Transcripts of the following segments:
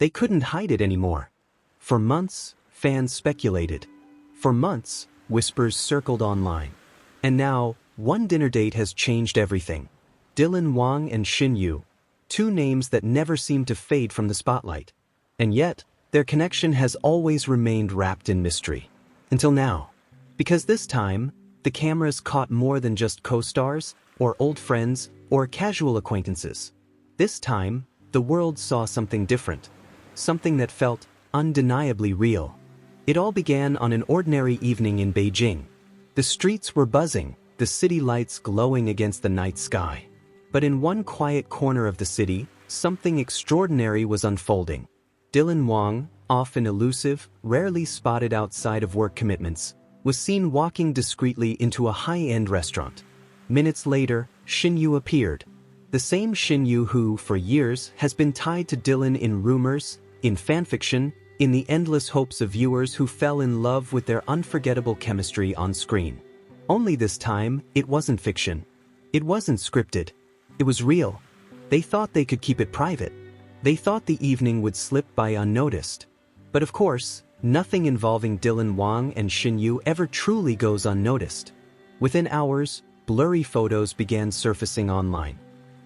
They couldn't hide it anymore. For months, fans speculated. For months, whispers circled online. And now, one dinner date has changed everything. Wang and Shen Yue, two names that never seem to fade from the spotlight. And yet, their connection has always remained wrapped in mystery. Until now. Because this time, the cameras caught more than just co-stars, or old friends, or casual acquaintances. This time, the world saw something different. Something that felt undeniably real. It all began on an ordinary evening in Beijing. The streets were buzzing, the city lights glowing against the night sky. But in one quiet corner of the city, something extraordinary was unfolding. Wang, often elusive, rarely spotted outside of work commitments, was seen walking discreetly into a high-end restaurant. Minutes later, Shen Yue appeared. The same Shen Yue who, for years, has been tied to Dylan in rumors, in fanfiction, in the endless hopes of viewers who fell in love with their unforgettable chemistry on screen. Only this time, it wasn't fiction. It wasn't scripted. It was real. They thought they could keep it private. They thought the evening would slip by unnoticed. But of course, nothing involving Wang and Shen Yue ever truly goes unnoticed. Within hours, blurry photos began surfacing online.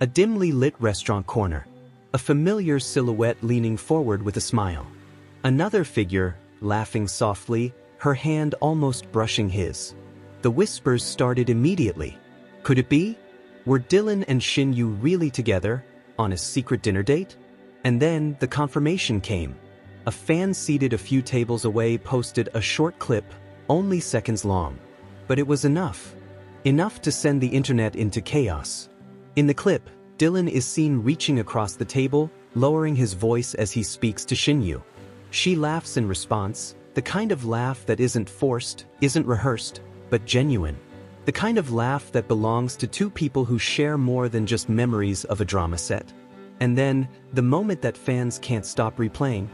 A dimly lit restaurant corner. A familiar silhouette leaning forward with a smile. Another figure, laughing softly, her hand almost brushing his. The whispers started immediately. Could it be? Were Dylan and Shen Yue really together, on a secret dinner date? And then the confirmation came. A fan seated a few tables away posted a short clip, only seconds long. But it was enough. Enough to send the internet into chaos. In the clip, Dylan is seen reaching across the table, lowering his voice as he speaks to Shen Yue. She laughs in response, the kind of laugh that isn't forced, isn't rehearsed, but genuine. The kind of laugh that belongs to two people who share more than just memories of a drama set. And then, the moment that fans can't stop replaying,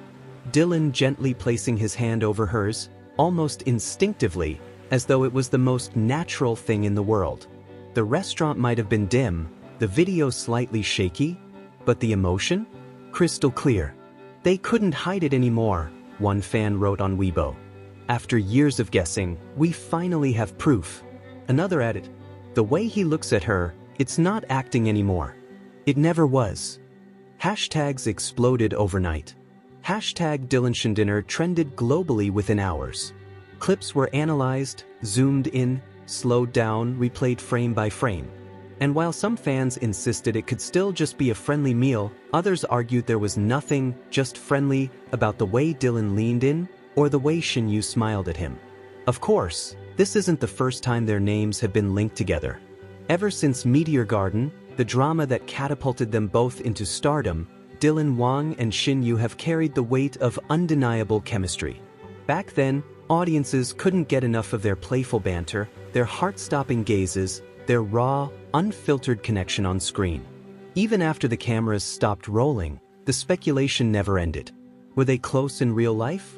Dylan gently placing his hand over hers, almost instinctively, as though it was the most natural thing in the world. The restaurant might have been dim, the video slightly shaky, but the emotion? Crystal clear. They couldn't hide it anymore, one fan wrote on Weibo. After years of guessing, we finally have proof. Another added, the way he looks at her, it's not acting anymore. It never was. Hashtags exploded overnight. Hashtag Dylan Dinner trended globally within hours. Clips were analyzed, zoomed in, slowed down, replayed frame by frame. And while some fans insisted it could still just be a friendly meal, others argued there was nothing just friendly about the way Dylan leaned in or the way Shen Yue smiled at him. Of course, this isn't the first time their names have been linked together. Ever since Meteor Garden, the drama that catapulted them both into stardom, Wang and Shen Yue have carried the weight of undeniable chemistry. Back then, audiences couldn't get enough of their playful banter, their heart-stopping gazes, their raw, unfiltered connection on screen. Even after the cameras stopped rolling, the speculation never ended. Were they close in real life?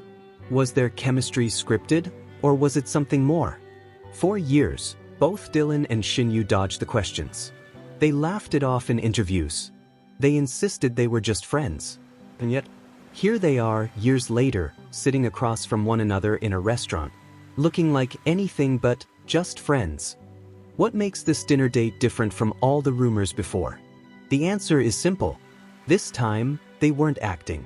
Was their chemistry scripted, or was it something more? For years, both Dylan and Shen Yue dodged the questions. They laughed it off in interviews. They insisted they were just friends. And yet, here they are, years later, sitting across from one another in a restaurant, looking like anything but just friends. What makes this dinner date different from all the rumors before? The answer is simple. This time, they weren't acting.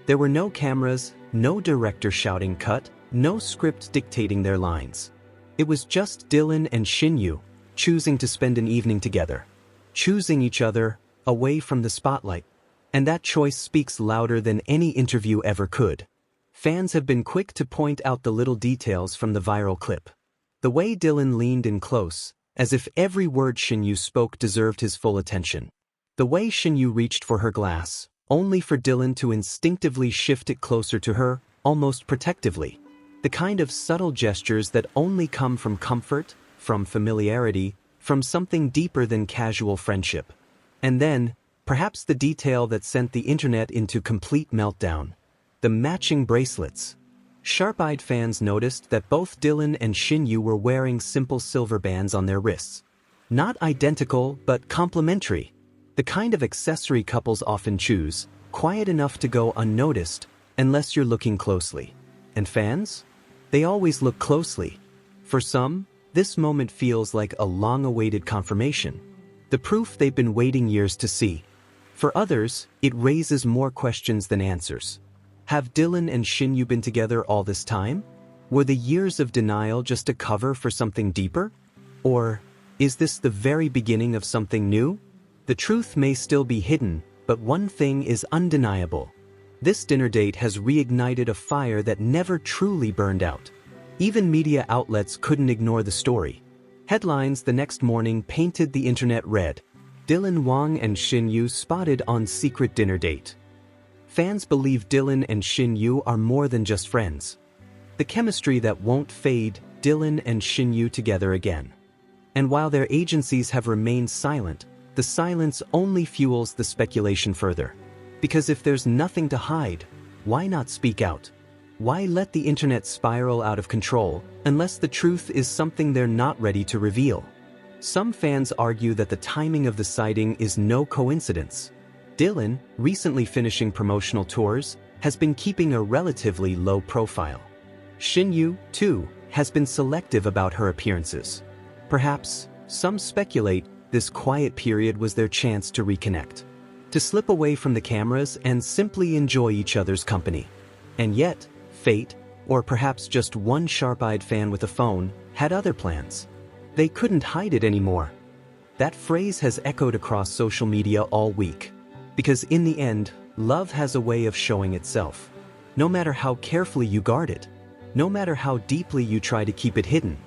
There were no cameras, no director shouting cut, no script dictating their lines. It was just Dylan and Shen Yue, choosing to spend an evening together. Choosing each other, away from the spotlight. And that choice speaks louder than any interview ever could. Fans have been quick to point out the little details from the viral clip. The way Dylan leaned in close, as if every word Shen Yue spoke deserved his full attention. The way Shen Yue reached for her glass, only for Dylan to instinctively shift it closer to her, almost protectively. The kind of subtle gestures that only come from comfort, from familiarity, from something deeper than casual friendship. And then, perhaps the detail that sent the internet into complete meltdown. The matching bracelets. Sharp-eyed fans noticed that both Dylan and Shen Yue were wearing simple silver bands on their wrists. Not identical, but complementary. The kind of accessory couples often choose, quiet enough to go unnoticed unless you're looking closely. And fans? They always look closely. For some, this moment feels like a long-awaited confirmation, the proof they've been waiting years to see. For others, it raises more questions than answers. Have Dylan and Shen Yue been together all this time? Were the years of denial just a cover for something deeper? Or is this the very beginning of something new? The truth may still be hidden, but one thing is undeniable. This dinner date has reignited a fire that never truly burned out. Even media outlets couldn't ignore the story. Headlines the next morning painted the internet red. Dylan Wang and Shen Yue spotted on secret dinner date. Fans believe Dylan and Shen Yue are more than just friends. The chemistry that won't fade, Dylan and Shen Yue together again. And while their agencies have remained silent, the silence only fuels the speculation further. Because if there's nothing to hide, why not speak out? Why let the internet spiral out of control unless the truth is something they're not ready to reveal? Some fans argue that the timing of the sighting is no coincidence. Dylan, recently finishing promotional tours, has been keeping a relatively low profile. Shen Yue, too, has been selective about her appearances. Perhaps, some speculate, this quiet period was their chance to reconnect. To slip away from the cameras and simply enjoy each other's company. And yet, fate, or perhaps just one sharp-eyed fan with a phone, had other plans. They couldn't hide it anymore. That phrase has echoed across social media all week. Because in the end, love has a way of showing itself. No matter how carefully you guard it, no matter how deeply you try to keep it hidden,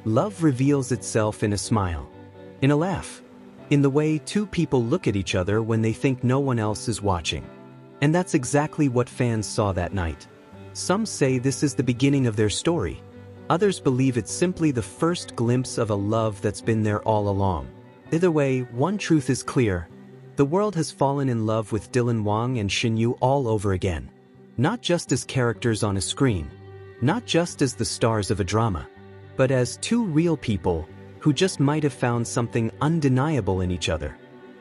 love reveals itself in a smile, in a laugh, in the way two people look at each other when they think no one else is watching. And that's exactly what fans saw that night. Some say this is the beginning of their story. Others believe it's simply the first glimpse of a love that's been there all along. Either way, one truth is clear. The world has fallen in love with Dylan Wang and Shen Yue all over again. Not just as characters on a screen, not just as the stars of a drama, but as two real people who just might have found something undeniable in each other.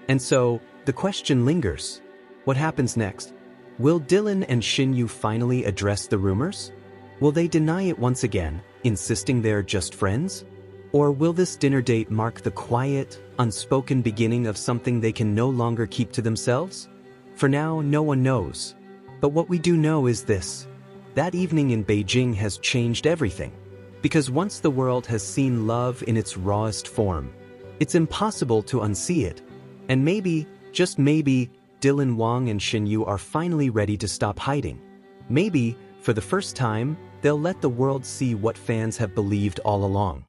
And so, the question lingers. What happens next? Will Dylan and Shen Yue finally address the rumors? Will they deny it once again, insisting they're just friends? Or will this dinner date mark the quiet, unspoken beginning of something they can no longer keep to themselves? For now, no one knows. But what we do know is this. That evening in Beijing has changed everything. Because once the world has seen love in its rawest form, it's impossible to unsee it. And maybe, just maybe, Dylan Wang and Shen Yue are finally ready to stop hiding. Maybe, for the first time, they'll let the world see what fans have believed all along.